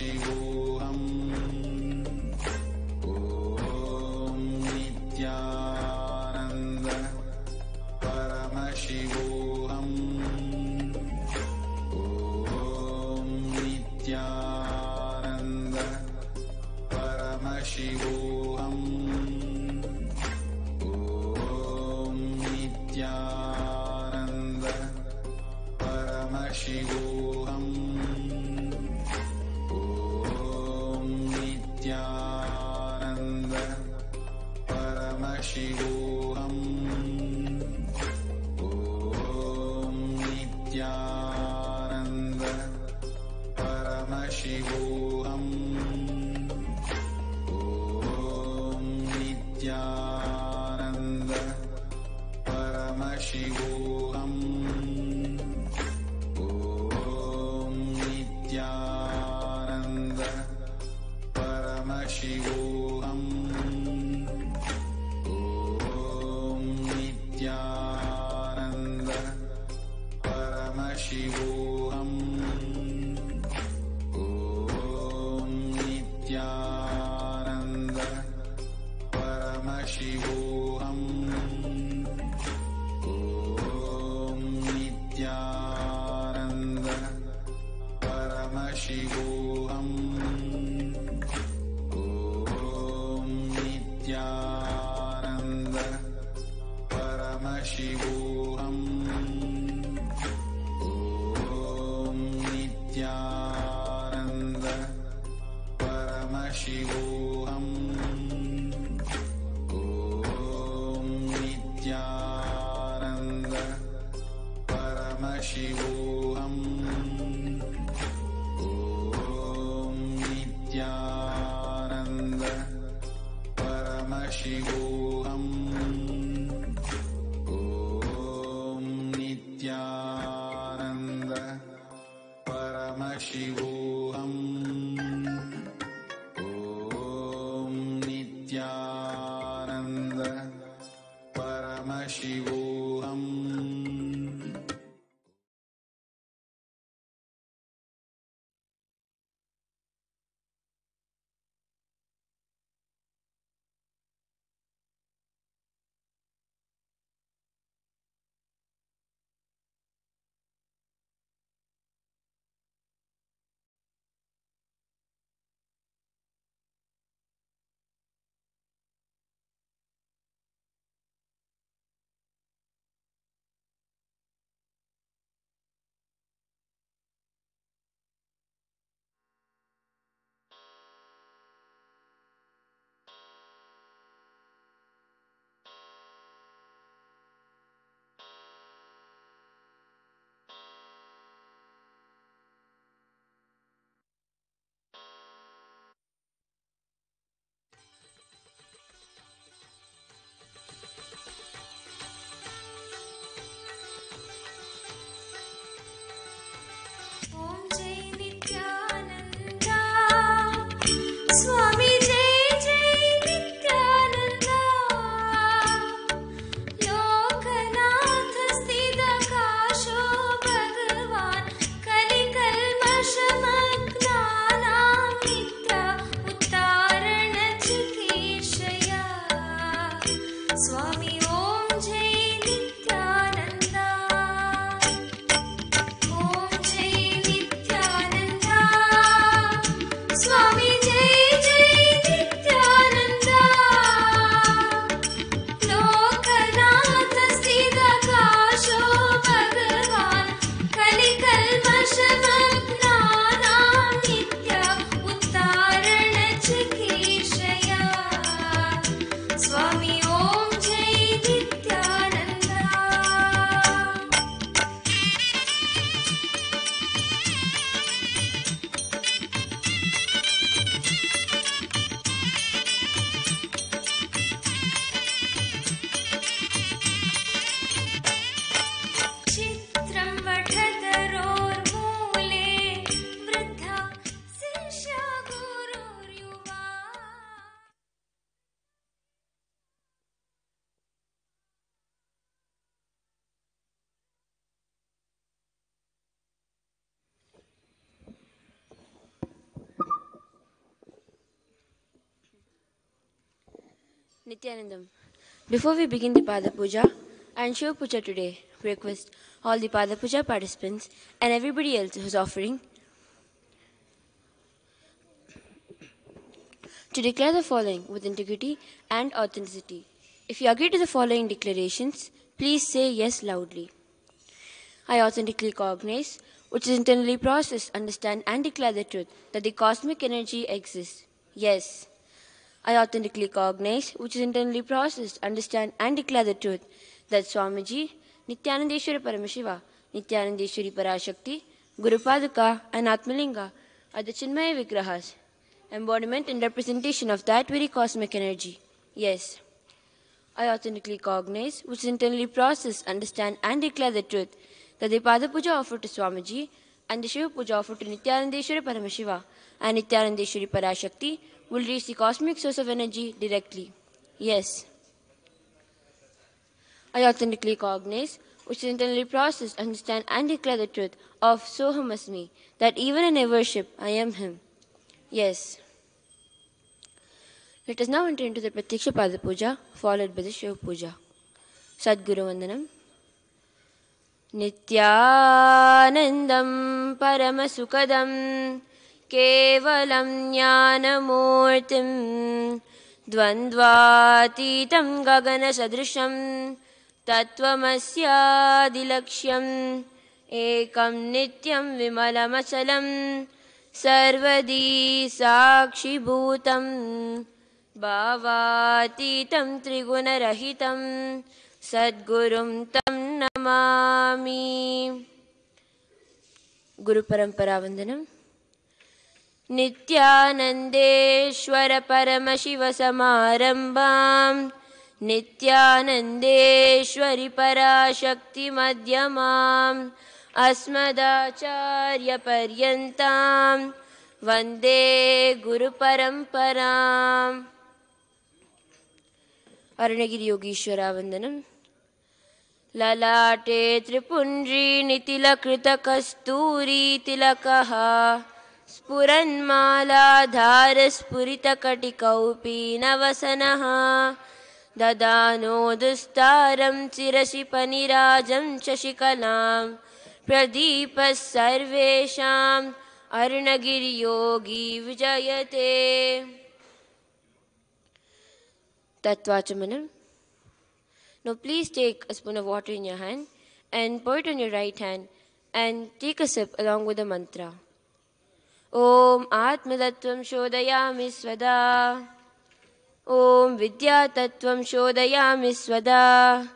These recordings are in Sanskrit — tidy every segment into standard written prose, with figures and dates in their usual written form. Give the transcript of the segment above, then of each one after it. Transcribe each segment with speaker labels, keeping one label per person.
Speaker 1: परमशिवोऽहम् ॐ नित्यानन्द परमशिवोऽहम् ॐ नित्यानन्द परमशिवोऽहम् ॐ नित्यानन्द परमशिवोऽहम् ॐ नित्यानन्द परमशिवोऽहम् ॐ नित्यानन्द परमशिवोऽहम् ॐ नित्यानन्द परमशिवोऽहम् ॐ नित्यानन्द परमशिवोऽहम् ॐ नित्यानन्द परमशिवोऽहम् ॐ नित्यानन्द परमशिवोऽहम् ॐ नित्यानन्द परमशिवोऽहम् ॐ नित्यानन्द परमशिवोऽहम् ॐ नित्यानन्द परमशिवोऽहम् ॐ नित्यानन्द परमशिवोऽहम् ॐ नित्यानन्द परमशिवोऽहम् ॐ नित्यानन्द परमशिवोऽहम् ॐ नित्यानन्द परमशिवोऽहम्
Speaker 2: Nityanandam. Before we begin the Pada Puja and Shiva Puja today, we request all the Pada Puja participants and everybody else who's offering to declare the following with integrity and authenticity. If you agree to the following declarations, please say yes loudly. I authentically cognize, which is internally process, understand, and declare the truth that the cosmic energy exists. Yes. I authentically cognize, which is internally processed, understand, and declare the truth that Swamiji, Nityanandeshwari Paramashiva, Nityanandeshwari Parashakti, Guru Paduka, and Atmalinga are the Chinmaya Vigrahas, embodiment and representation of that very cosmic energy. Yes. I authentically cognize, which is internally process, understand, and declare the truth that the Pada Puja offered to Swamiji and the Shiva Puja offered to Nityanandeshwari Paramashiva and Nityanandeshwari Parashakti will reach the cosmic source of energy directly. Yes. I authentically cognize, which is internally process, understand, and declare the truth of Soham Asmi, that even in a worship, I am Him. Yes. Let us now enter into the Pratyaksha Pada Puja, followed by the Shiva Puja. Sadguru Vandanam. Nityanandam Paramasukadam Kevalam Jnanamurtim Dvandvatitam Gagana Sadrisham Tattvamasyadilaksham Ekam Nityam Vimalamachalam Sarvadi Sakshi Bhutam Bhavatitam Trigunarahitam Sadgurum Tam Namami. Guru Parampara Vandanam. Nityanandeshwara Paramashiva Samarambam Nityanandeshwari Parashakti Madhyamam Asmadacharya Paryantam Vande Guru Paramparam. Arunagiri Yogeshwara Vandanam. Lalate Tripundri Nitilakrita Kasturi Tilakaha Spuranmala Dharaspurita Katikaupi Navasanaha Dadano Dustaram Chirasipanirajam Chashikalam Pradipas Sarvesham Arunagiri Yogi Vijayate. Tattvachamanam. Now please take a spoon of water in your hand and pour it on your right hand and take a sip along with the mantra. Om Atmatattvam Shodayami Svada. Om Vidya Tattvam Shodayami Svada.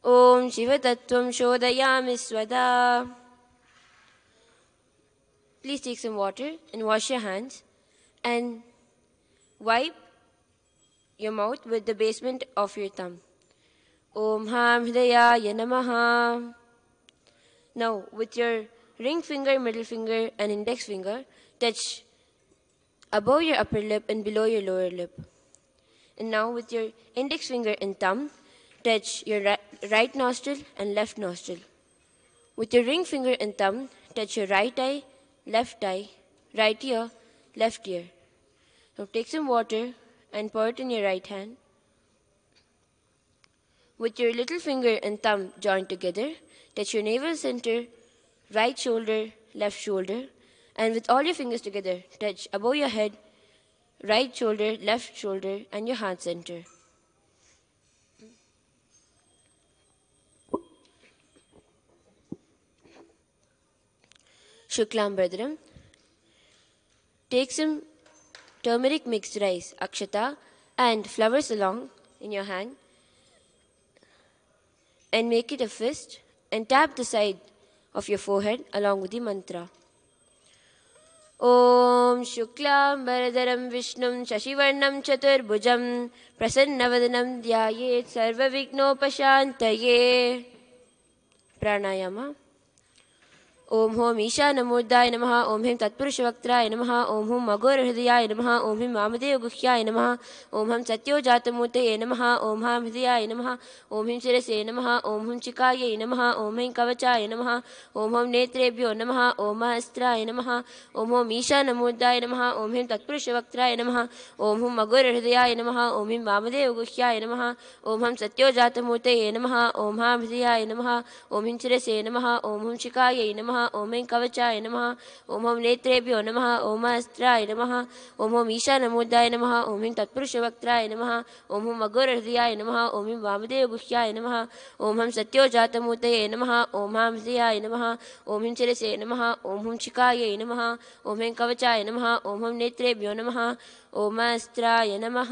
Speaker 2: Om Shiva Tattvam Shodayami Svada. Please take some water and wash your hands and wipe your mouth with the basement of your thumb. Om Ham Hridayaya Namaha. Now, with your ring finger, middle finger, and index finger, touch above your upper lip and below your lower lip. And now, with your index finger and thumb, touch your right nostril and left nostril. With your ring finger and thumb, touch your right eye, right ear, left ear. Now, take some water and pour it in your right hand. With your little finger and thumb joined together, touch your navel center, right shoulder, left shoulder, and with all your fingers together, touch above your head, right shoulder, left shoulder, and your heart center. Shuklam Bhadram. Take some turmeric mixed rice, akshata, and flowers along in your hand and make it a fist and tap the side of your forehead along with the mantra. Om Shuklam Bharadaram Vishnum Shashivarnam Chaturbhujam Prasannavadanam Dhyayet Sarva Vignopashantaye. Pranayama. ओम होम ईशानमूर्धाय नमः। ओम ह्रीं तत्पुरुषवक्त्राय नमः। ओम हुं अघोरहृदयाय नमः। ओम ह्रीं वामदेवगुह्याय नमः। ओम हं सत्योजातमूर्तये नमः। ओम हां हृदयाय नमः। ओम ह्रीं शिरसे नमः। ओम हुं चिकायै नमः। ओम ह्रीं कवचाय नमः। ओम हों नेत्रेभ्यो नमः। ओम अस्त्राय नमः। ओम होम ईशानमूर्धाय नमः। ओम ह्रीं तत्पुरुषवक्त्राय नमः। ओम हुं अघोरहृदयाय नमः। ओम ह्रीं वामदेवगुह्याय नमः। ओम हं सत्योजातमूर्तये नमः। ओम हां हृदयाय नमः। ओम ह्रीं शिरसे नमः। ओम हुं चिकायै नमः। ओम ह्रीं कवचाय नमः। ओम हों नेत्रेभ्यो नमः। ओम अस्त्राय नमः। ओम होम ईशानमूर्धाय नमः। ओम ह्रीं तत्पुरुषवक्त्राय नमः। ओम हुं अघोरहृदयाय नमः। ओम ह्रीं वामदेवगुह्याय नमः। ओम हं सत्योजातमूर्तये नमः। ओम हां हृदयाय नमः। ओम ह्रीं शिरसे नमः। ओम हुं चिकायै नमः। ओम ह्रीं कवचाय नमः। ओम हों नेत्रेभ्यो नमः। ओम अस्त्राय नमः।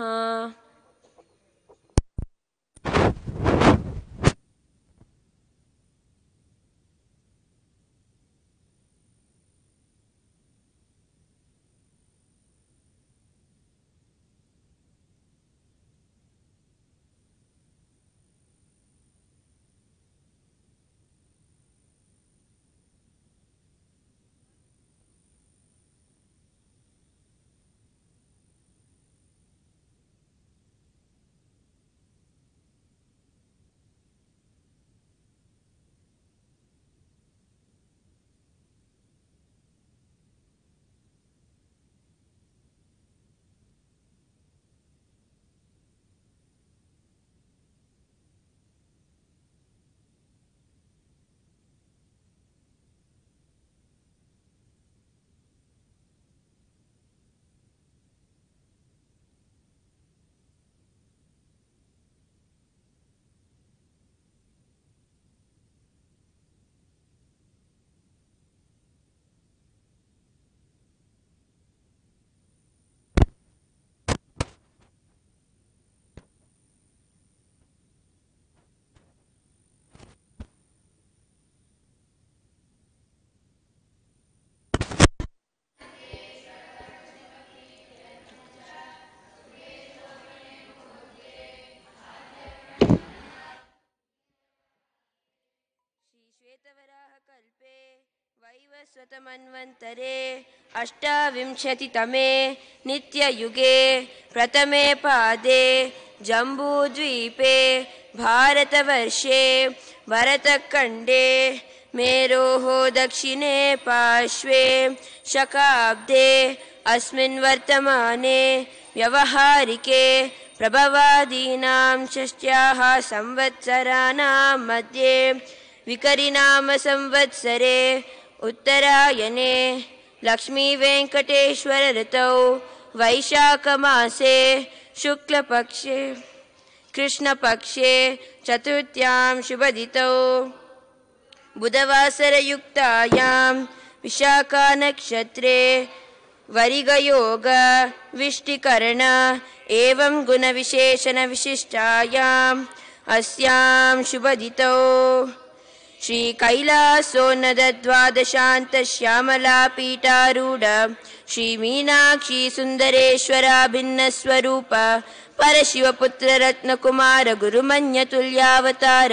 Speaker 2: श्वेतवराहकल्पे वैवस्वतमन्वन्तरे अष्टाविंशतितमे नित्ययुगे प्रथमे पादे जम्बूद्वीपे भारतवर्षे भरतखण्डे मेरोः दक्षिणे पार्श्वे शकाब्दे अस्मिन् वर्तमाने व्यवहारिके प्रभवादीनां षष्ट्याः संवत्सराणां मध्ये विकरिनाम संवत्सरे उत्तरायणे लक्ष्मीवेङ्कटेश्वर ऋतौ वैशाखमासे शुक्लपक्षे कृष्णपक्षे चतुर्थ्यां शुभदितौ बुधवासरयुक्तायां विशाखानक्षत्रे वरिगयोग विष्टिकरण एवं गुणविशेषणविशिष्टायाम् अस्यां शुभदितौ श्रीकैलासोन्नतद्वादशान्तश्यामलापीठारूढ श्रीमीनाक्षी सुन्दरेश्वराभिन्नस्वरूप परशिवपुत्ररत्नकुमार गुरुमन्यतुल्यावतार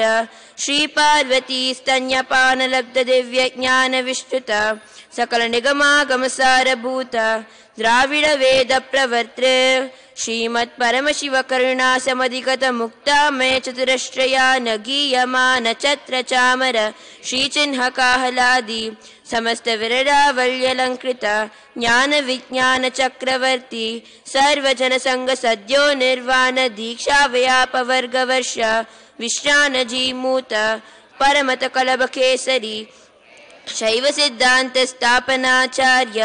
Speaker 2: श्रीपार्वती स्तन्यपानलब्धदिव्यज्ञानविष्टुत सकलनिगमागमसारभूत द्राविडवेदप्रवर्तृ श्रीमत्परमशिवकरुणासमधिगतमुक्तामय चतुरश्रया न गीयमान छत्रचामर श्रीचिह्नकाहलादि समस्तविररावल्यलङ्कृत ज्ञानविज्ञानचक्रवर्ती सर्वजनसङ्गसद्यो निर्वाण दीक्षाव्यापवर्गवर्ष विश्रानजीमूत परमतकलभकेसरी शैवसिद्धान्तस्थापनाचार्य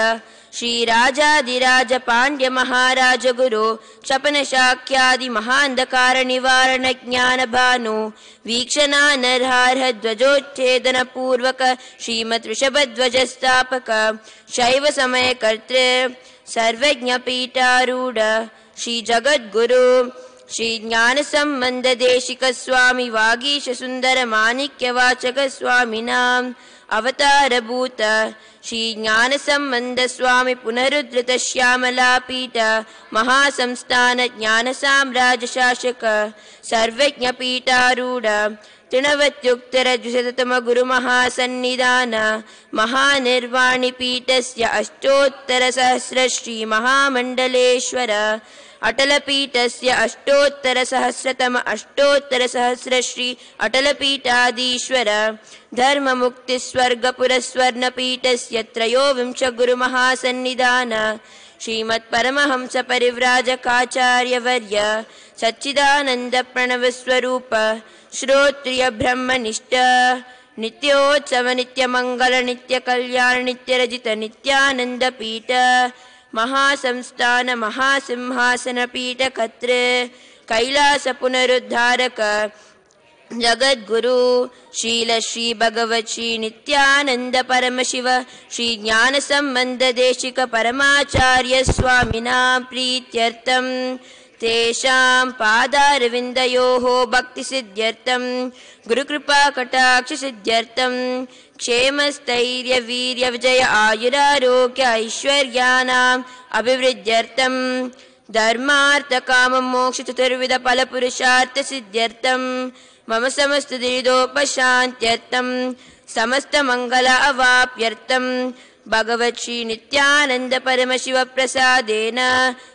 Speaker 2: श्रीराजाधिराज पाण्ड्य महाराज गुरु क्षपनशाक्यादि महान्धकारनिवारणज्ञानभानु वीक्षणानर्हार्ह ध्वजोच्छेदनपूर्वक श्रीमद्वृषभध्वजस्थापक शैव समयकर्तृ सर्वज्ञपीठारूढ श्रीजगद्गुरु श्री ज्ञानसंबंध देशिक स्वामी वागीश सुंदर माणिक्य वाचक स्वामिनां अवतारभूत श्री ज्ञानसंबंध स्वामी पुनरुद्धृत श्यामलापीठ महासंस्थान ज्ञान साम्राज्य शासक सर्वज्ञ पीठारूढ़ तृणवत्युक्तरद्विशततम गुरुमहासन्निधान महानिर्वाणि पीठस्य अष्टोत्तरसहस्रश्री महामण्डलेश्वर अटलपीठस्य अष्टोत्तरसहस्रतम अष्टोत्तरसहस्रश्री अटलपीठाधीश्वर धर्ममुक्तिस्वर्गपुरस्वर्णपीठस्य त्रयोविंश गुरुमहासन्निधान श्रीमत्परमहंस परिव्राजकाचार्यवर्य सच्चिदानंद प्रणवस्वरूप श्रोत्रिय ब्रह्मनिष्ठ नित्योत्सव नित्यमंगल नित्यकल्याण नित्यरजित नित्यानंद पीठ महासंस्थान महासिंहासन पीठ कत्र कैलास पुनरुद्धारक जगद्गुरु शील श्री भगवत श्री नित्यानंद परमशिव श्री ज्ञान संबंध देशिक परमाचार्य स्वामिनां प्रीत्यर्थं तेषां पादारविन्दयोः भक्तिसिद्ध्यर्थं गुरुकृपा कटाक्ष सिद्ध्यर्थं क्षेमस्थैर्य वीर्य विजय आयुरारोग्य ऐश्वर्याणाम् अभिवृद्ध्यर्थं धर्मार्थ काम मोक्ष चतुर्विध फल पुरुषार्थ सिद्ध्यर्थं मम समस्त दुरितोपशान्त्यर्थं समस्त मंगल अवाप्यर्थं भगवत् श्री नित्यानंद परमशिव प्रसादेन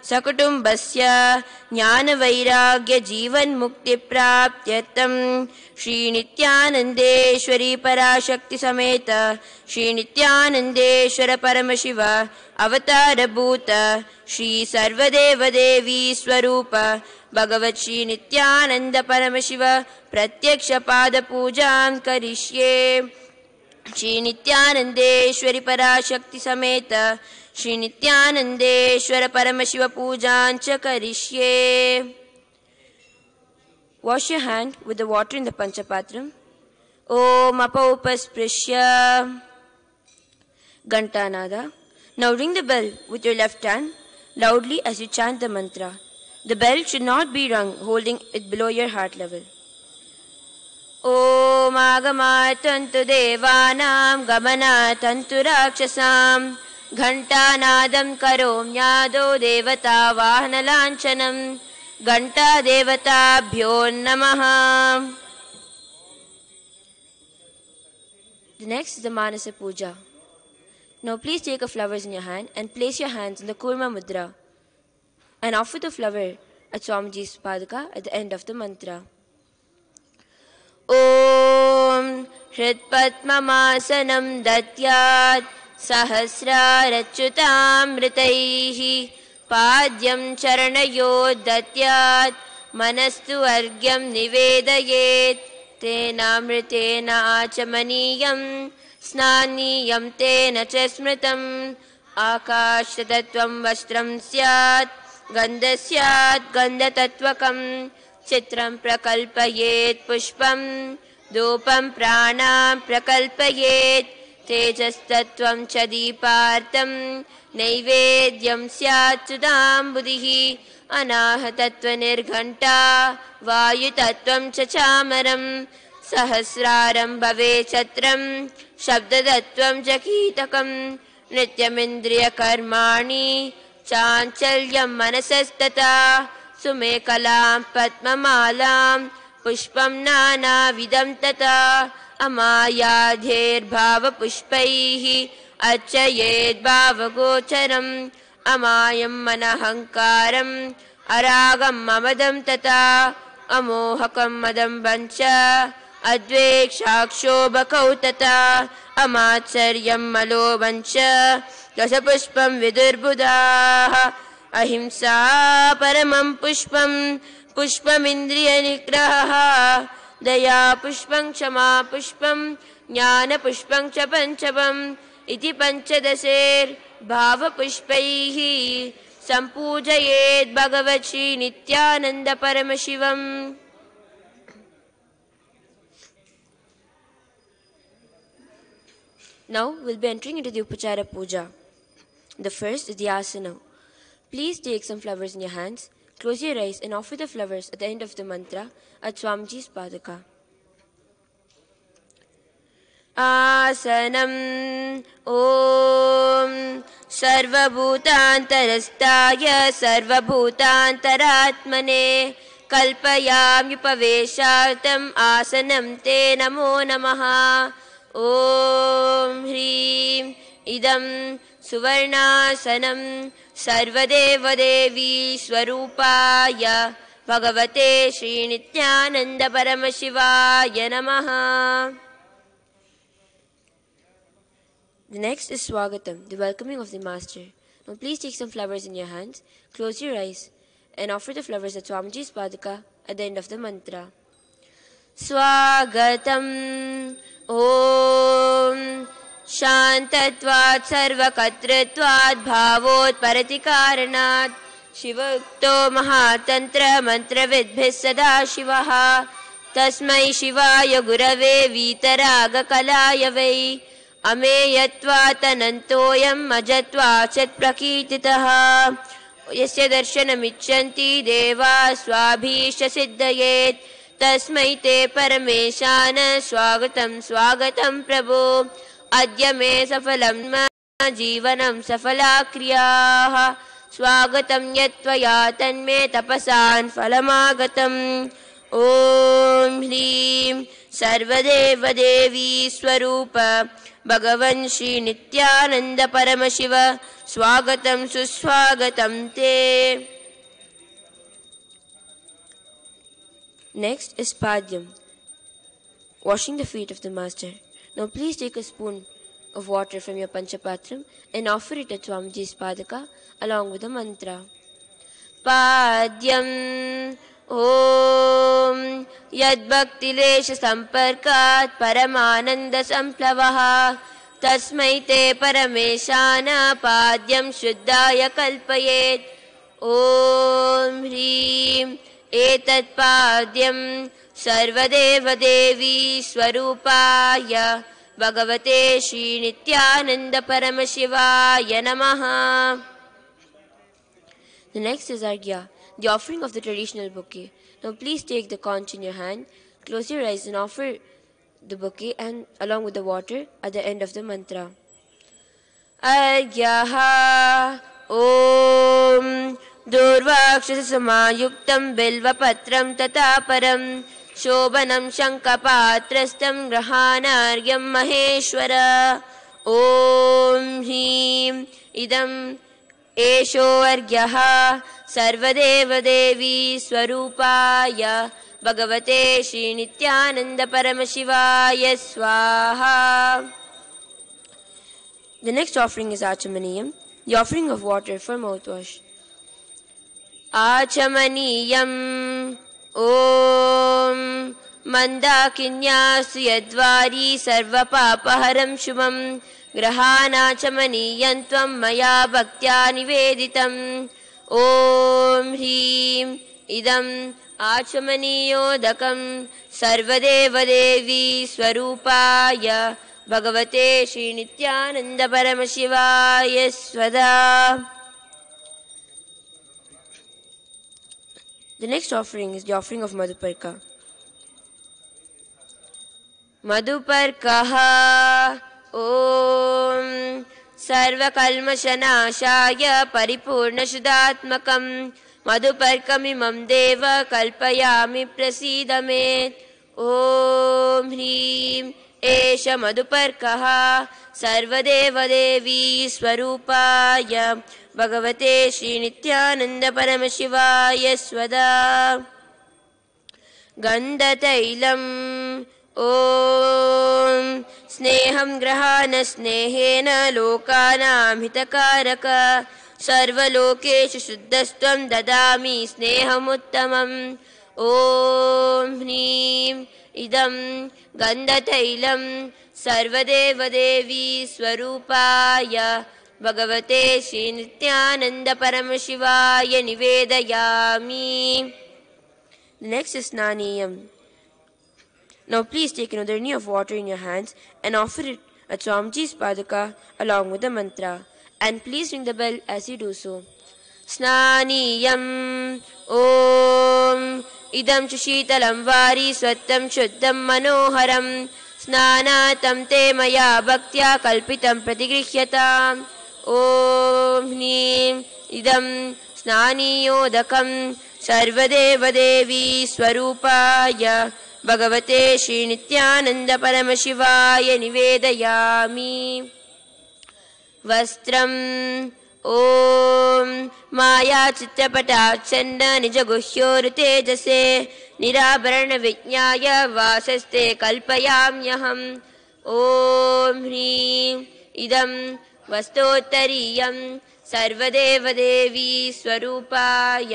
Speaker 2: सकुटुम्बस्य ज्ञान वैराग्य जीवन मुक्ति प्राप्त्यर्थं श्री नित्यानंदेश्वरी पराशक्ति समेत श्री नित्यानंदेश्वर परमशिव अवतार भूत श्री सर्वदेव देवी स्वरूप भगवत् श्री नित्यानंद परमशिव प्रत्यक्ष पाद पूजां करिष्ये। श्री नित्यानंदेश्वरी पराशक्ति समेत श्री नित्यानंदेश्वर परमशिव पूजां च करिष्ये। Wash your hand with the water in the panchapatram. Om apaupasprisya Gantanada. Now ring the bell with your left hand loudly as you chant the mantra. The bell should not be rung holding it below your heart level. Om agamatantu devanam gamanatantu rakshasam Ghantanadam karomyado devata vahanalanchanam Ghanta devatabhyo namaha. The next is the Manasa Puja. Now please take a flowers in your hand and place your hands in the Kurma Mudra and offer the flower at Swamiji's Padaka at the end of the mantra. Om Hritpadmamasanam datyat sahasrarachyutamritaihi Padyam charanayo datyat manastu argyam nivedayet tenamritena achamaniyam snaniyam tena cha smritam akashtatvam vastram syat gandhasyat gandhatatvakam chitram prakalpayet pushpam dupam pranam prakalpayet tejastatvam cha deepartam naivedyam syat sudambudihi anahatatva nirghanta vayutatvam cha chamaram sahasraram bhave chatram shabdadatvam cha kitakam nityamindriya karmani chanchalyam manasastata sumekalam padmamalam pushpam nana vidam tata amayadher bhava pushpaihi achayed bhava gocharam amayam manahankaram aragam mamadam tata amohakam madam bancha advekshakshobhakau tata amacharyam malobancha dasapushpam vidurbudaha ahimsa paramam pushpam pushpamindriya nigraha daya pushpam kshama pushpam jnana pushpam cha panchavam iti panchadaser bhava pushpaihi sampujayet bhagavat shri nityananda paramashivam. Now we'll be entering into the Upachara Puja. The first is the asana. Please take some flowers in your hands, close your eyes and offer the flowers at the end of the mantra at Swamiji's Padaka. Asanam Om Sarvabhutantarastaya Sarvabhutantaratmane कल्पयाम्युपवेशार्थम् आसनं ते नमो नमः। ॐ ह्रीं इदं सुवर्णासनं सर्वदेवदेवी स्वरूपाय भगवते श्रीनित्यानन्दपरमशिवाय नमः। The next is Swagatam, the welcoming of the Master. Now please take some flowers in your hands, close your eyes, and offer the flowers at Swamiji's Padaka at the end of the mantra. Swagatam Om Shantatvat Sarvakatritvat Bhavot Paratikaranat Shivakto Mahatantra Mantravidbhis Sada Shivaha Tasmai Shivaya Gurave Vitaraga Kalaya Vai अमेयत्वातनन्तोऽयम् अजत्वाचत् प्रकीर्तितः यस्य दर्शनमिच्छन्ति देवा स्वाभीष्टसिद्धयेत् तस्मै ते परमेशान स्वागतं स्वागतं प्रभो अद्य मे सफलं जीवनं सफला क्रियाः स्वागतं यत्त्वया तन्मे तपसान् फलमागतम् ॐ ह्रीं सर्वदेवदेवी स्वरूप भगवन् श्री नित्यानंद परमशिव स्वागतं सुस्वागतं ते. Next is Padyam, washing the feet of the Master. Now please take a spoon of water from your Panchapatram and offer it at Swamiji's Padaka along with the mantra. Padyam Om Yadbhaktilesh Samparkat Paramananda Samplavaha Tasmai Te Parameshana Padyam Shuddhaya Kalpayet. Om Hrim Etat Padyam Sarvadeva Devi Swarupaya Bhagavate Shri Nityananda Paramashivaya Namaha. The next is Arghya, the offering of the traditional bouquet. Now please take the conch in your hand, close your eyes and offer the bouquet and along with the water at the end of the mantra. Arghyaha Om Durvakshasa Samayuktam Bilvapatram Tataparam Shobhanam Shankapatrastam Grahanargyam Maheshwara. Om Hrim Idam Esho Arghyaha Sarvadeva Devi Swarupaya Bhagavate Shri Nityananda Paramashivaya Swaha. The next offering is Achamaniyam, the offering of water for mouthwash. Achamaniyam Om Mandakinyāsu Yadvari Sarva Papaharam Shubham Grahanāchamaniyam Tvam Maya Bhaktya Niveditam. Om Hrim Idam Achamaniyodakam Sarvadeva Devi Swarupaya Bhagavate Shri Nityananda Paramashivaya Swada. The next offering is the offering of Madhuparka. Madhuparkaha Om Sarvakalmashanashaya Paripurnashuddhatmakam Madhuparkamimam Deva Kalpayami Prasidame. Om Hrim Esha Madhuparkaha Sarvadeva Devi Swarupaya Bhagavate Shri Nityananda Paramashivaya Swada. Gandhatailam Om Sneham Grahana Snehena Lokanam Hitakaraka Sarvalokeshu Shuddhastvam Dadami Sneham Uttamam. Om Hrim Idam Gandhatailam Sarvadeva Devi Swarupaya Bhagavate Shri Nityananda Paramashivaya Nivedayami. The next is Snaniyam. Now please take another knee of water in your hands and offer it at Swamiji's Padaka along with the mantra. And please ring the bell as you do so. Snaniyam Om Idam Chushitalam Vari Swattam Shuddham Manoharam Snanatam Te Maya Bhaktya Kalpitam Pratigrihyata. Om Hnim Idam Snaniyodakam सर्वदेवदेवी स्वरूपाय भगवते श्रीनित्यानन्द परमशिवाय निवेदयामि। वस्त्रम् ॐ मायाचित्रपटाच्छन्न निजगुह्योरुतेजसे निराभरणविज्ञाय वासस्ते कल्पयाम्यहम्। ॐ ह्रीं इदं वस्तोत्तरीयं सर्वदेवदेवी स्वरूपाय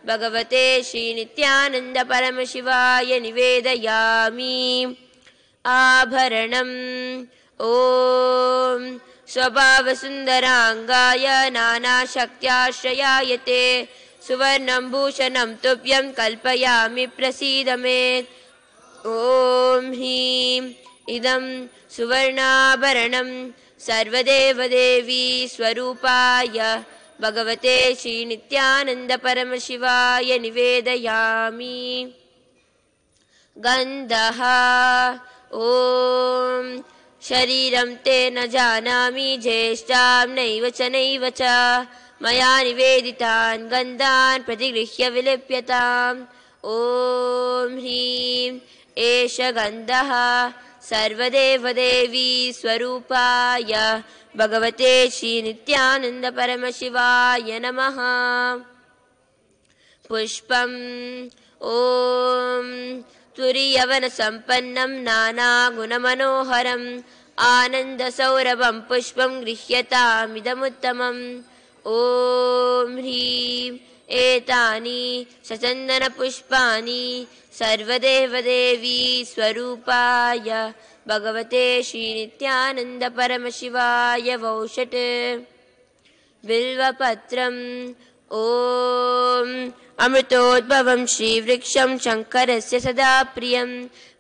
Speaker 2: भगवते श्रीनित्यानन्द परमशिवाय निवेदयामि। आभरणम् ॐ स्वभावसुन्दराङ्गाय नानाशक्त्याश्रयायते सुवर्णं भूषणं तुभ्यं कल्पयामि प्रसीद मे। ॐ ह्रीं इदं सुवर्णाभरणं सर्वदेवदेवी स्वरूपाय भगवते श्रीनित्यानन्द परमशिवाय निवेदयामि। गन्धः ॐ शरीरं ते न जानामि ज्येष्ठां नैव च मया निवेदितान् गन्धान् प्रतिगृह्य विलिप्यताम्। ॐ ह्रीं एष गन्धः सर्वदेवदेवी स्वरूपाय भगवते श्रीनित्यानन्द परमशिवाय नमः। पुष्पम् ॐ तुरीयवनसम्पन्नं नानागुणमनोहरम् आनन्दसौरभं पुष्पं गृह्यतामिदमुत्तमम्। ॐ ह्रीं एतानि सचन्दनपुष्पाणि सर्वदेवदेवी स्वरूपाय भगवते श्रीनित्यानन्द परमशिवाय वौषट्। बिल्वपत्रम् ॐ अमृतोद्भवं श्रीवृक्षं शङ्करस्य सदा प्रियं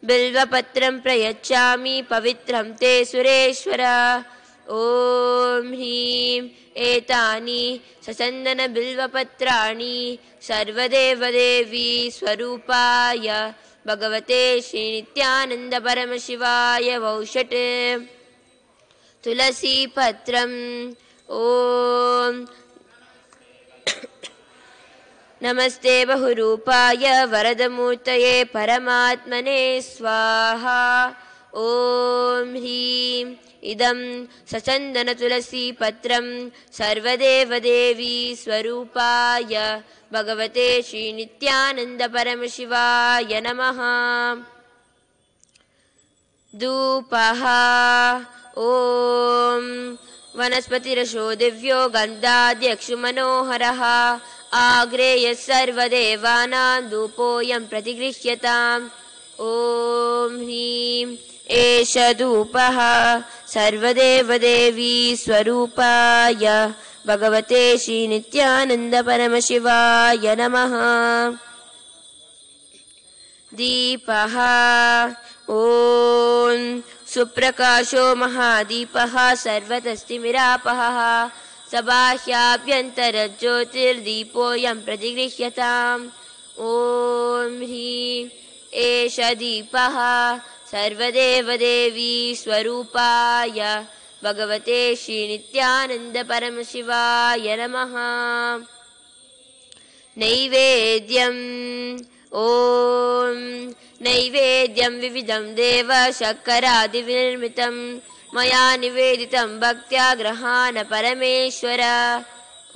Speaker 2: बिल्वपत्रं प्रयच्छामि पवित्रं ते सुरेश्वर। ॐ ह्रीं एतानि सचन्दनबिल्वपत्राणि सर्वदेवदेवी स्वरूपाय भगवते श्रीनित्यानन्द परमशिवाय वौषट्। तुलसीपत्रम् ॐ नमस्ते बहुरूपाय वरदमूर्तये परमात्मने स्वाहा। ॐ ह्रीं इदं सचन्दनतुलसीपत्रं सर्वदेवदेवी स्वरूपाय भगवते श्रीनित्यानन्द परमशिवाय नमः। धूपः ॐ वनस्पतिरशो दिव्यो गन्धाद्यक्षुमनोहरः आग्रेयः सर्वदेवानां धूपोऽयं प्रतिगृह्यताम्। ॐ ह्रीं एष धूपः सर्वदेवदेवी स्वरूपाय भगवते श्रीनित्यानन्द परमशिवाय नमः। दीपः ॐ सुप्रकाशो महादीपः सर्वतस्तिमिरापहः सबाह्याभ्यन्तरज्योतिर्दीपोऽयं प्रतिगृह्यताम्। ॐ ह्रीं एष दीपः सर्वदेवदेवी स्वरूपाय भगवते श्रीनित्यानन्द परमशिवाय नमः। नैवेद्यम् ॐ नैवेद्यं विविधं देव शर्करादिविनिर्मितं मया निवेदितं भक्त्या गृहाण परमेश्वर।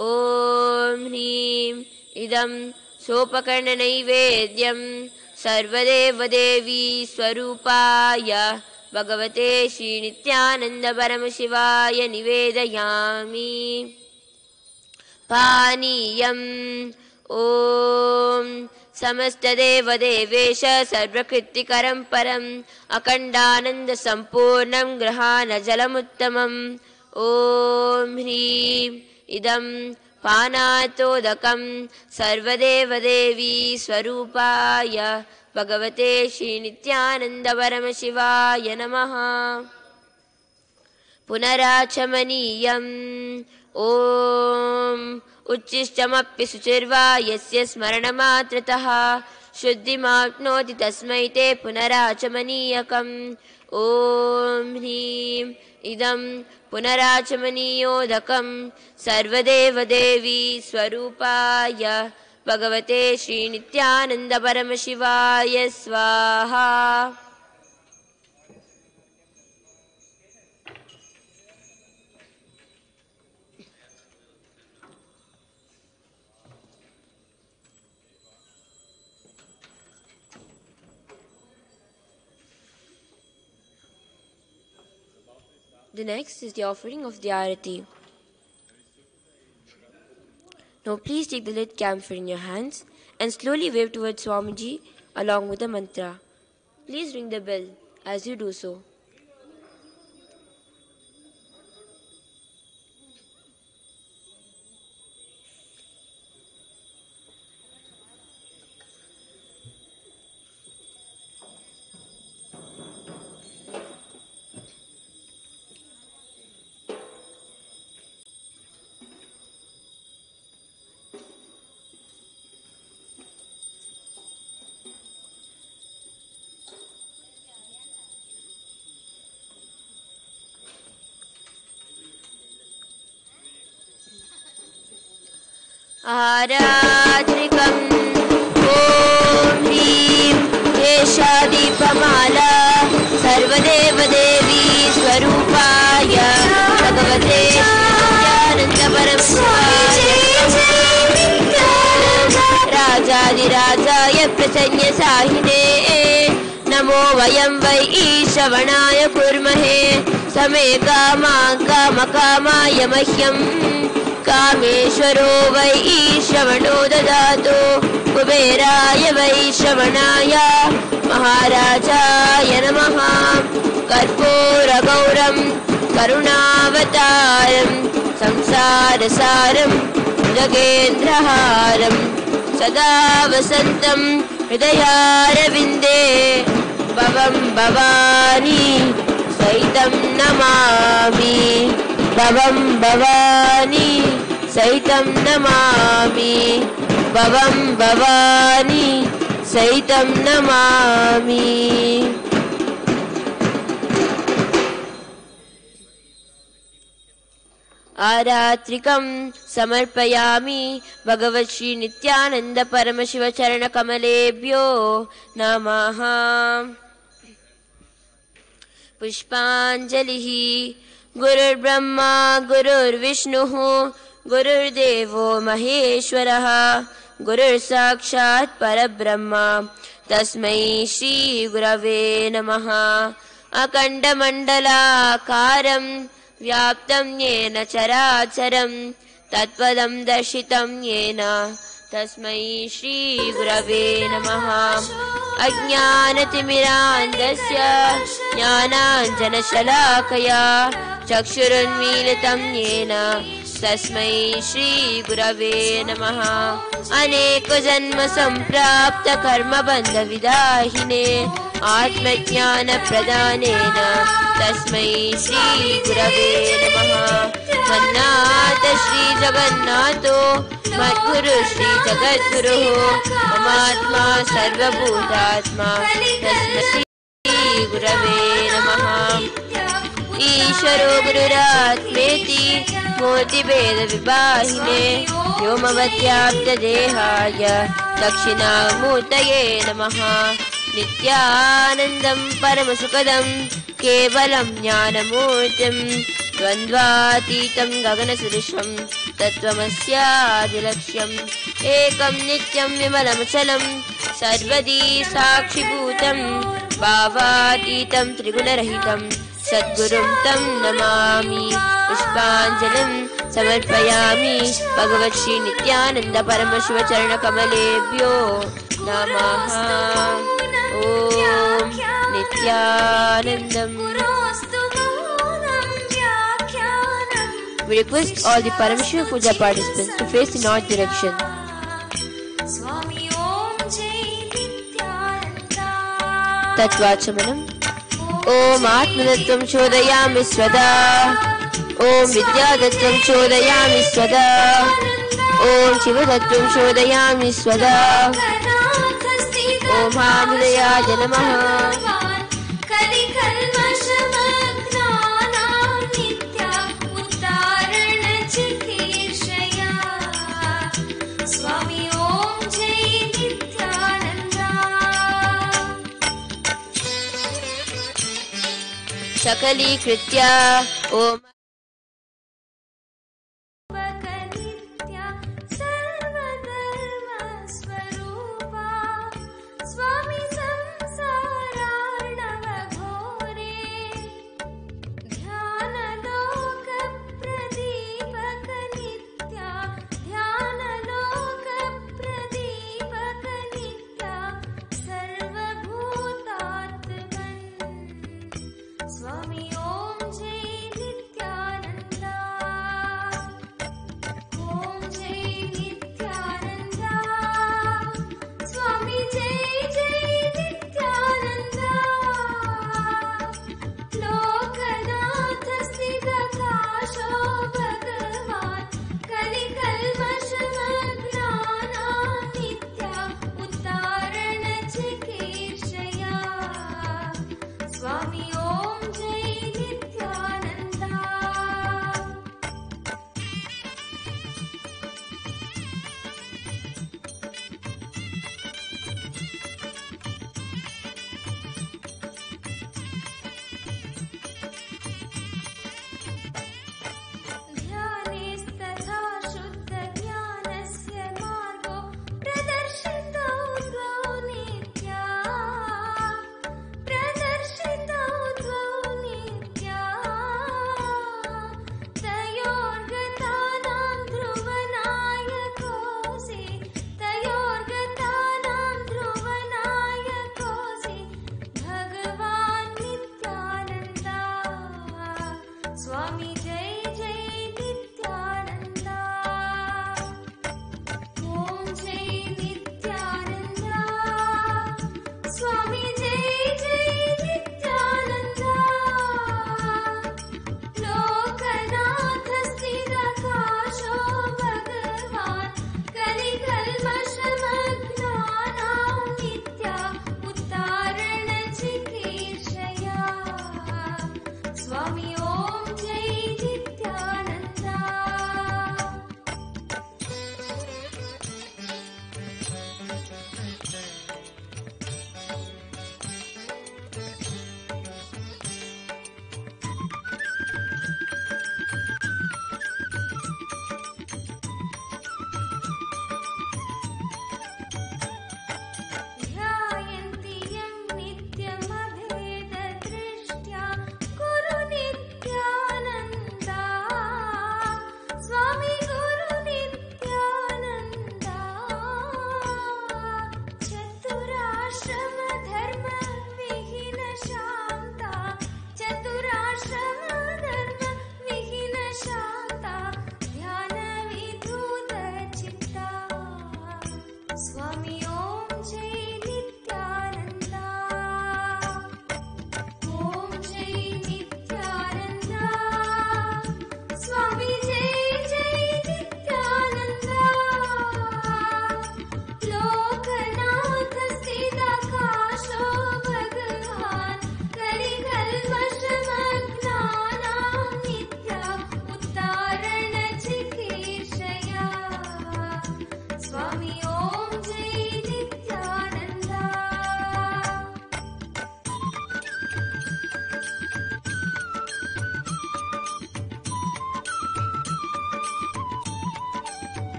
Speaker 2: ॐ ह्रीं इदं सोपकर्णनैवेद्यं सर्वदेवदेवी स्वरूपाय भगवते श्रीनित्यानन्द परमशिवाय निवेदयामि। पानीयम् ॐ समस्तदेवदेवेश सर्वकृत्तिकरं परम् अखण्डानन्दसम्पूर्णं गृहाणजलमुत्तमम्। ॐ ह्रीं इदं पानातोदकं सर्वदेवदेवी स्वरूपाय भगवते श्रीनित्यानन्द परमशिवाय नमः। पुनराचमनीयम् ॐ उच्छिष्टमपि शुचिर्वा यस्य स्मरणमात्रतः शुद्धिमाप्नोति तस्मै ते पुनराचमनीयकम्। ॐ ह्रीं इदं पुनराचमनीयोदकं सर्वदेवदेवी स्वरूपाय भगवते श्री नित्यानंद परमशिवाय स्वाहा। The next is the offering of the Arati. Now please take the lit camphor in your hands and slowly wave towards Swamiji along with the mantra. Please ring the bell as you do so. आरात्रिकं ॐ ह्रीं एषा दीपमाला सर्वदेवदेवी स्वरूपाय भगवते श्रीनित्यानन्दपरमशिवाय राजाधिराजाय प्रसन्नसाहिने नमो वयं वै ईशवणाय कुर्महे समे कामकामाय मह्यं कामेश्वरो वै ईशवणो ददातु कुबेराय वै श्रवणाय महाराजाय नमः। कर्पूरगौरं करुणावतारं संसारसारं जगेन्द्रहारं सदा वसन्तं हृदयारविन्दे भवं भवानी सहितं नमामि भवं भवानी सहितं नमामि भवं भवानी सहितं नमामि। आरात्रिकं समर्पयामि भगवत् श्री नित्यानंद परमशिव चरण कमलेभ्यो नमः। पुष्पांजलिः। गुरुर्ब्रह्मा गुरुर्विष्णुः गुरुर्देवो महेश्वरः गुरुर्साक्षात् परब्रह्म तस्मै श्री गुरवे नमः। अखण्डमण्डलाकारं व्याप्तं येन चराचरं तत्पदं दर्शितं येन तस्मै श्री गुरवे नमः। अज्ञानतिमिरान्धस्य ज्ञानाञ्जनशलाकया चक्षुरुन्मीलितं येन तस्मै श्री गुरवे नमः। अनेकजन्मसम्प्राप्त कर्मबन्धविदाहिने आत्मज्ञानप्रदानेन तस्मै श्री गुरवे नमः। मन्नाथ श्री जगन्नाथो मद्गुरु श्री जगद्गुरुः ममात्मा सर्वभूतात्मा तस्मै श्री गुरवे नमः। ईश्वरो गुरुरात्मेति मूर्तिभेदविभागिने व्योमवद्व्याप्तदेहाय दक्षिणामूर्तये नमः। नित्यानन्दं परमसुखदं केवलं ज्ञानमूर्तिं द्वन्द्वातीतं गगनसदृशं तत्त्वमस्यादिलक्ष्यम् एकं नित्यं विमलमचलं सर्वदी साक्षिभूतं भावातीतं त्रिगुणरहितं सद्गुरुं तं नमामि। पुष्पाञ्जलिं समर्पयामि भगवत् श्री नित्यानंद परमशिव चरण कमलेभ्यो नमः। ॐ नित्यानन्दम्। We request all the Paramashiva Puja participants to face in north direction. Tatvachamanam. Om Atmadattvam Chodayami Svada. Om Vidyadattvam Chodayami Svada. Om Shivadattvam Chodayami Svada. Om Hamidayaya Namaha.
Speaker 3: Swami Om
Speaker 2: सकलीकृत्य ॐ
Speaker 3: नित्या सर्वधर्मस्वरूपा स्वामी संसारार्णव घोरे ध्यानलोकप्रदीपक नित्या ध्यानलोकप्रदीपक नित्या सर्वभूतात्मन् स्वामी ॐ जय नित्या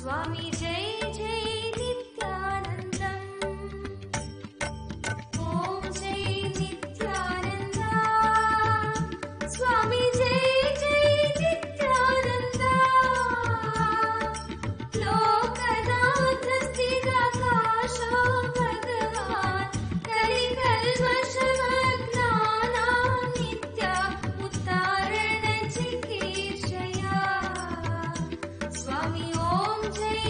Speaker 3: स्वामी जय जय नित्यानन्दम् ॐ जय नित्यानन्द स्वामी जय जय नित्यानन्द लोकनाथ स्थिराकाश भगवान् कलिकल्मषमग्नानां नित्य उत्तारण चिकीर्षया स्वामी ॐ जय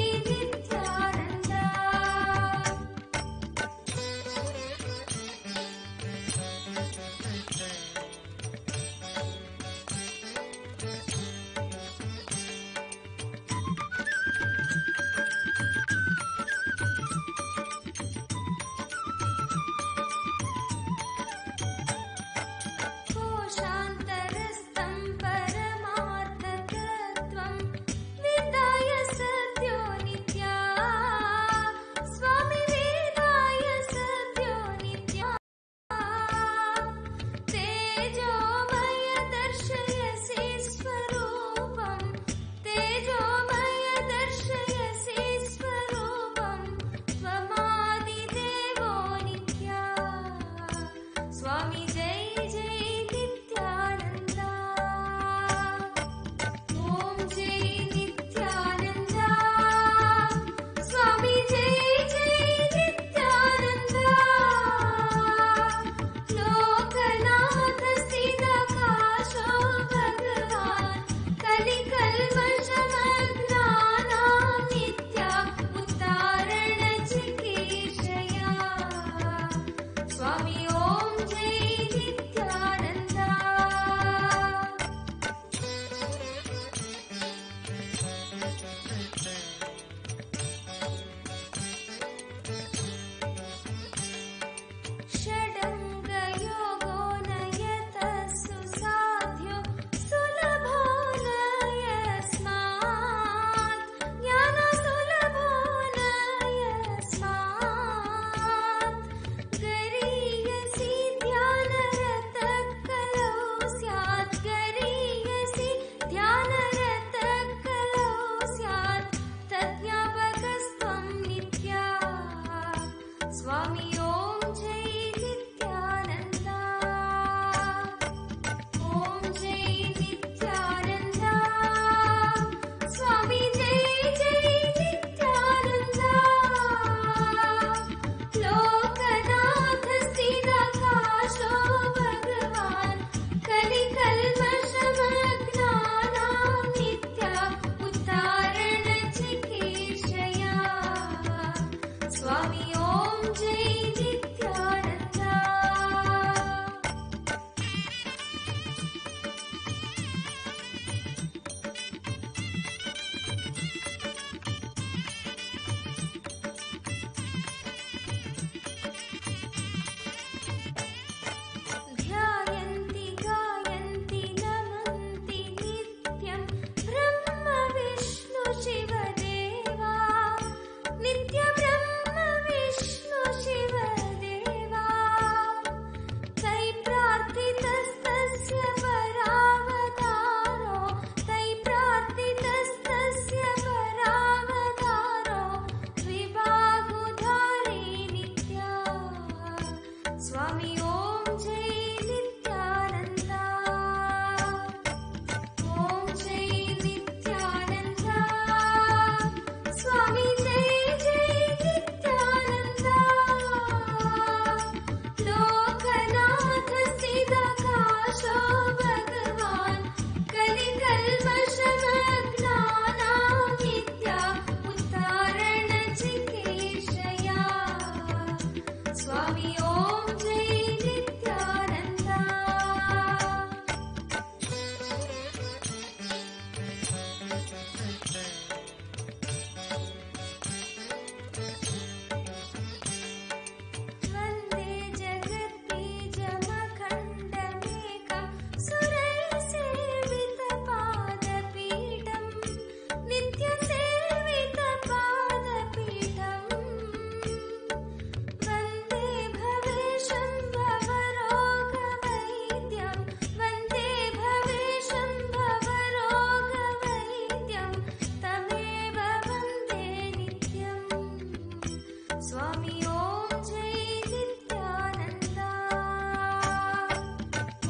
Speaker 3: स्वामी ओम जय नित्यानंद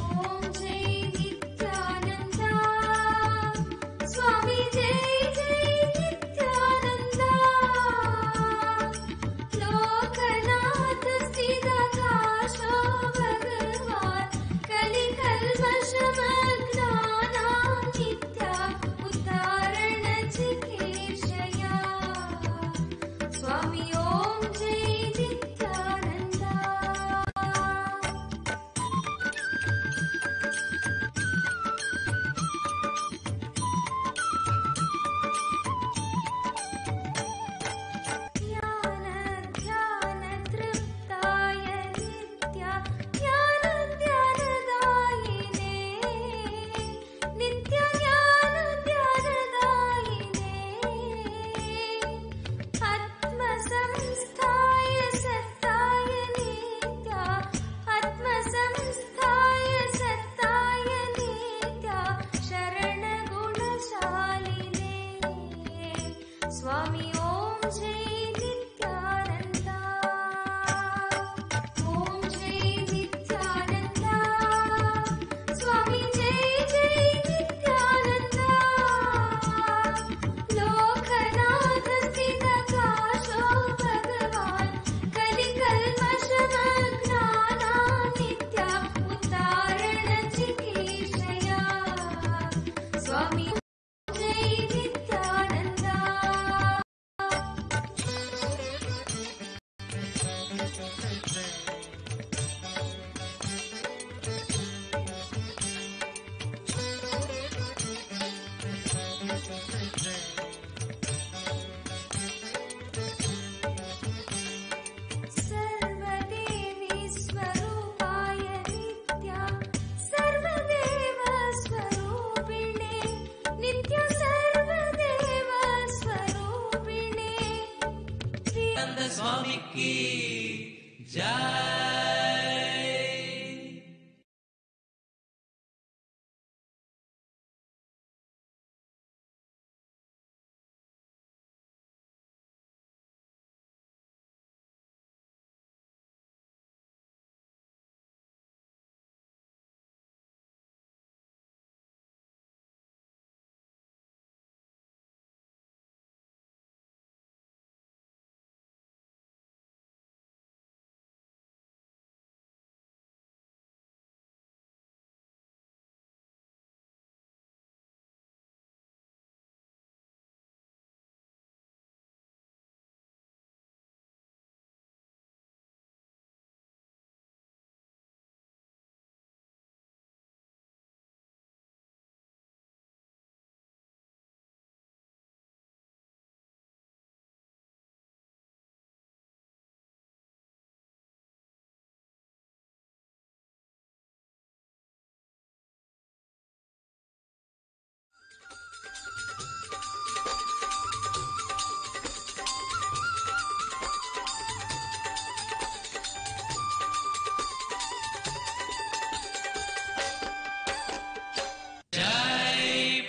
Speaker 3: ओम जय नित्यानंद स्वामी जय जय नित्यानंद लोकनाथ स्थिराकाश भगवान कलिकल्मषमग्नानां नित्या उद्धारण चिकीर्षया स्वामी ओम जय नित्यानंद ज्ञान ध्यान तृप्ताय नित्या ज्ञान ध्यानदायिने नित्य ज्ञान ध्यानदायिने आत्मसंस्थाय सत्ताय नित्या आत्मसंस्थाय सत्ताय नित्या शरणगुणशालिने स्वामी ओम जय नित्यानंद ओम जय नित्यानंद स्वामी जय जय नित्यानंद लोकनाथ स्थिराकाशो भगवान कलिकल्मषमग्नानां नित्या उद्धारण चिकीर्षया स्वामी जय नित्यानंद सर्वदेवी स्वरूपाय नित्या सर्वदेव स्वरूपिणे नित्य सर्वदेव स्वरूपिणे
Speaker 4: आनंद स्वामी की जय।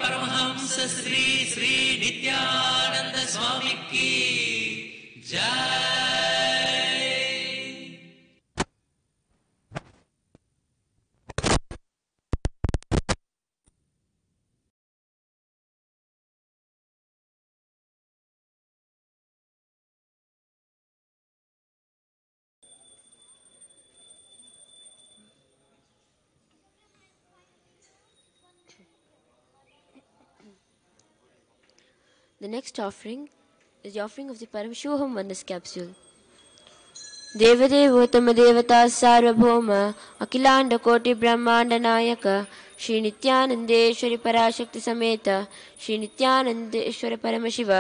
Speaker 4: परमहंस श्री श्री नित्यानंद स्वामी की जय।
Speaker 2: The next offering is the offering of the Paramashivoham Vandas capsule. देवदेवोत्तम देवता सार्वभौम अखिलांड कोटि ब्रह्मांड नायक श्री नित्यानंदेश्वरी पराशक्ति समेत श्री नित्यानंदेश्वर परमशिव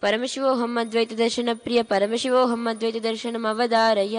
Speaker 2: परमशिवोहम अद्वैत दर्शन प्रिय परमशिवोहम अद्वैत दर्शनम अवधारय।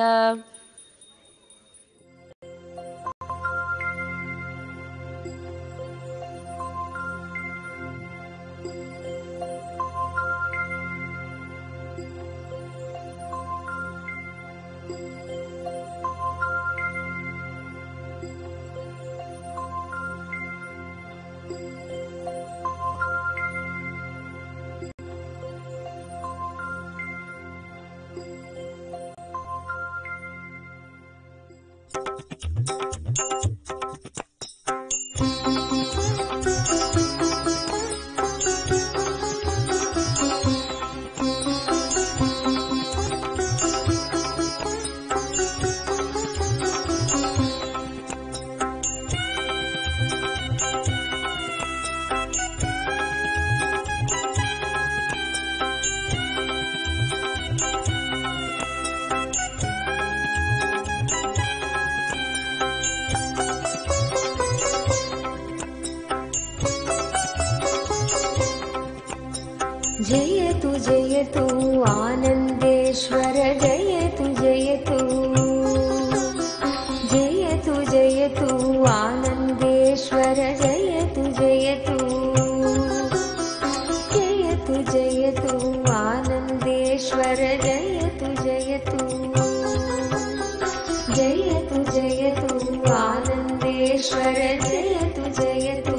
Speaker 3: जयतु आनन्देश्वर जयतु जयतु जयतु जयतु आनन्देश्वर जयतु जयतु जयतु जयतु आनन्देश्वर जयतु जयतु जयतु जयतु आनन्देश्वर जयतु जयतु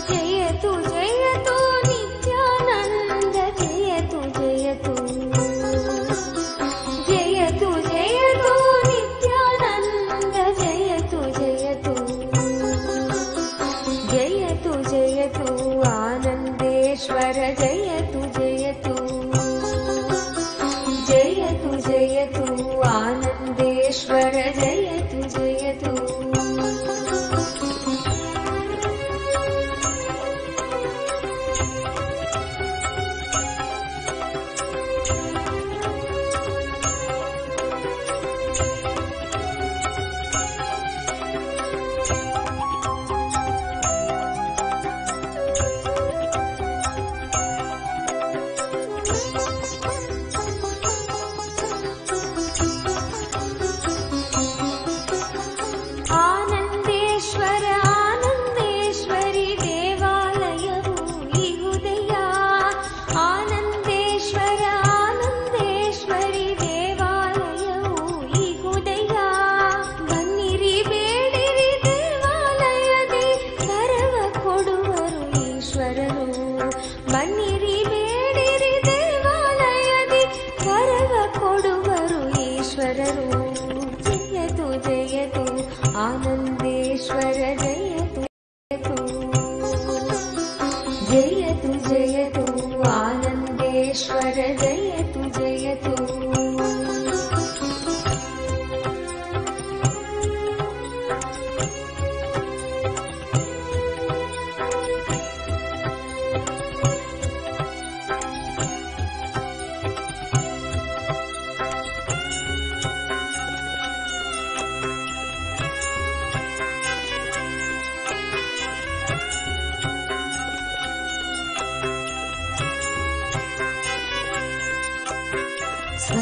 Speaker 3: जयतु जयतु नित्यानन्द जयतु जयतु जयतु जयतु नित्यानन्द जयतु जयतु जयतु जयतु आनन्देश्वर जयतु जयतु जयतु जयतु आनन्देश्वर जयतु जयतु आनन्देश्वर आनन्देश्वरि देवालयवु इहुदय आनन्देश्वर आनन्देश्वरि देवालयवु इहुदय बन्निरि बेडिरि देवालयदि वरव कोडुವರು ಈಶ್ವರರು बन्निरि बेडिरि देवालयदि वरव कोडुವರು ಈಶ್ವರರು जयतु जयतु आनन्देश्वर जयतु जयतु जयतु आनन्देश्वर जयतु जयतु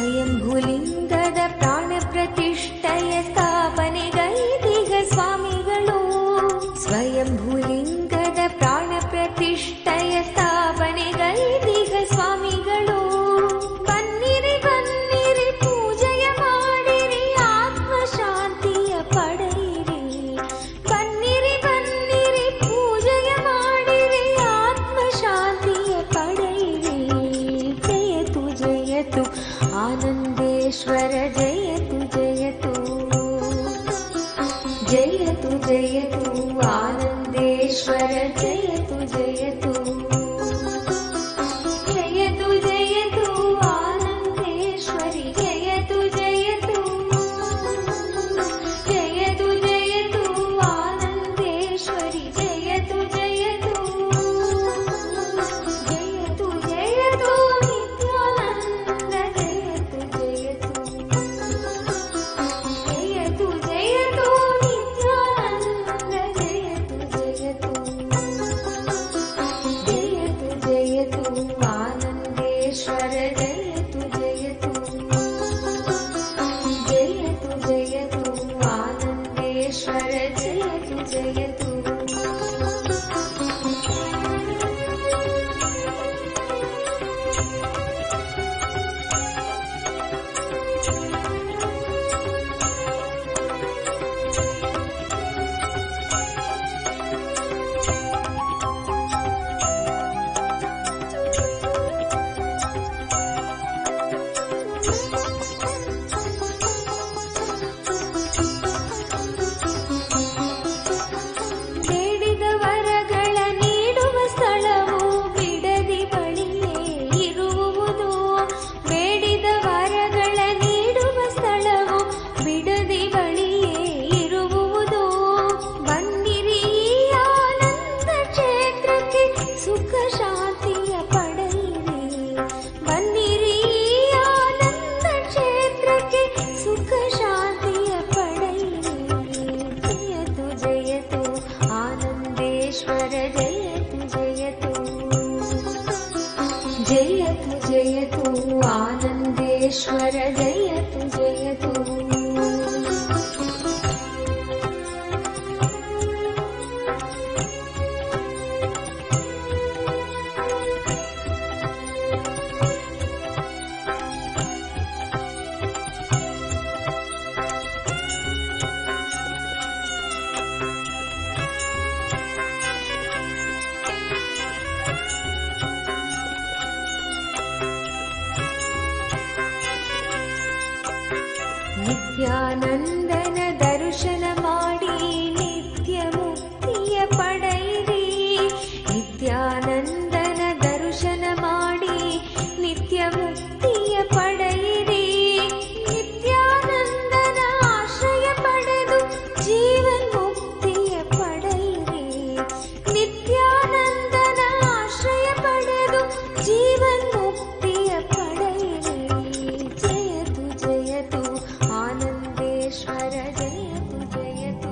Speaker 3: ಸ್ವಯಂಭೂಲಿಂಗದ ಪ್ರಾಣ ಪ್ರತಿಷ್ಠೆಯ ಸ್ಥಾಪನೆಗೈದಿಗ ಸ್ವಾಮಿಗಳು ಸ್ವಯಂಭೂಲಿಂಗದ ಪ್ರಾಣ ಪ್ರತಿಷ್ಠೆಯ ಸ್ಥಾಪನೆಗೈದಿಗ ಸ್ವಾಮಿಗಳು ಬನ್ನಿರಿ ಬನ್ನಿರಿ ಪೂಜೆಯ ಮಾಡಿರಿ ಆತ್ಮ ಶಾಂತಿಯ ಪಡೆಯಿರಿ ಬನ್ನಿರಿ ಬನ್ನಿರಿ ಪೂಜೆಯ ಮಾಡಿರಿ ಆತ್ಮ ಶಾಂತಿಯ ಪಡೆಯಿರಿ ಜಯತು ಜಯತು आनन्देश्वर जयतु जयतु जयतु जयतु आनन्देश्वर जयतु जयतु जयतु जयतु आनन्देश्वरि जयतु जयतु जयतु जयतु आनन्देश्वरि जयतु जयतु जयतु जयतु नित्यानन्द जयतु जयतु जयतु जयतु नित्यानन्द जयतु जयतु जयतु जयतु आनन्देश्वर जयतु जयतु जयतु जयतु आनन्देश्वर जयतु जयतु ಬೇಡಿದ ವರಗಳ ನೀಡುವ ಸ್ಥಳವು ಬಿಡದಿ ಬಳಿಯೇ ಇರುವುದು ಬೇಡಿದ ವರಗಳ ನೀಡುವ ಸ್ಥಳವು ಬಿಡದಿ ಬಳಿಯೇ ಇರುವುದು ಬನ್ನಿರಿ ಈ ಆನಂದ ಕ್ಷೇತ್ರಕ್ಕೆ ಸುಖ ಶಾಂತಿಯ ಪಡೆಯಿರಿ ಬನ್ನಿರಿ ಈ ಆನಂದ जयतु जयतु आनन्देश्वर जयतु जयतु ನಿತ್ಯಾನಂದನ ದರ್ಶನ ಮಾಡಿ ನಿತ್ಯ ಮುಕ್ತಿಯ ಪಡೆಯಿರಿ. ನಿತ್ಯಾನಂದನ ದರ್ಶನ ಮಾಡಿ ನಿತ್ಯ ಮುಕ್ತಿಯ ಪಡೆಯಿರಿ. ನಿತ್ಯಾನಂದನ ಆಶ್ರಯ ಪಡೆದು ಜೀವನ್ ಮುಕ್ತಿಯ ಪಡೆಯಿರಿ. ನಿತ್ಯಾನಂದನ ಆಶ್ರಯ ಪಡೆದು ಜೀವನ್ ಮುಕ್ತಿಯ ಪಡೆಯಿರಿ. ಜಯತು ಜಯತು Anandeshwara ಜಯತು ಜಯತು.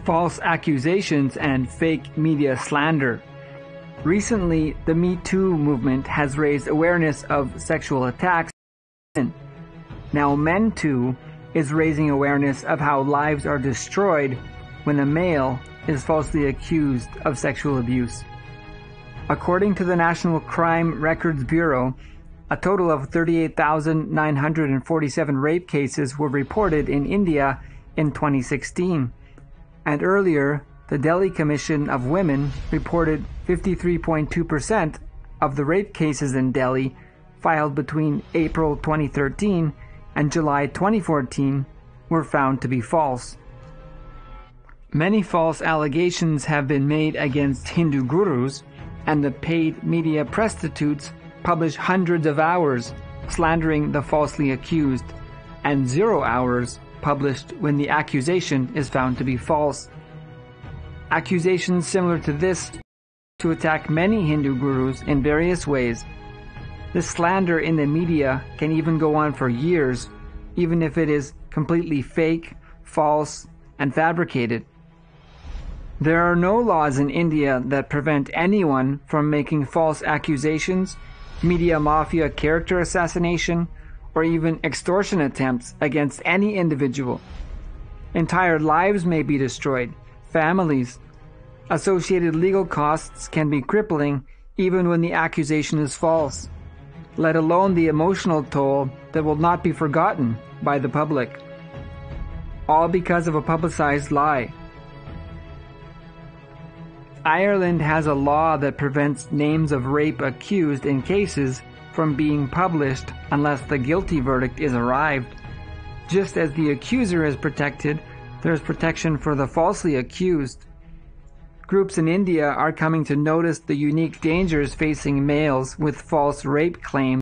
Speaker 5: False accusations and fake media slander. Recently, the Me Too movement has raised awareness of sexual attacks. Now Men Too is raising awareness of how lives are destroyed when a male is falsely accused of sexual abuse. According to the National Crime Records Bureau, a total of 38,947 rape cases were reported in India in 2016. And earlier, the Delhi Commission of Women reported 53.2% of the rape cases in Delhi filed between April 2013 and July 2014 were found to be false. Many false allegations have been made against Hindu gurus, and the paid media prostitutes publish hundreds of hours slandering the falsely accused, and 0 hours published when the accusation is found to be false. Accusations similar to this to attack many Hindu gurus in various ways. This slander in the media can even go on for years, even if it is completely fake, false, and fabricated. There are no laws in India that prevent anyone from making false accusations, media mafia character assassination, or even extortion attempts against any individual. Entire lives may be destroyed, families. Associated legal costs can be crippling even when the accusation is false, let alone the emotional toll that will not be forgotten by the public. All because of a publicized lie. Ireland has a law that prevents names of rape accused in cases from being published unless the guilty verdict is arrived. Just as the accuser is protected, there is protection for the falsely accused. Groups in India are coming to notice the unique dangers facing males with false rape claims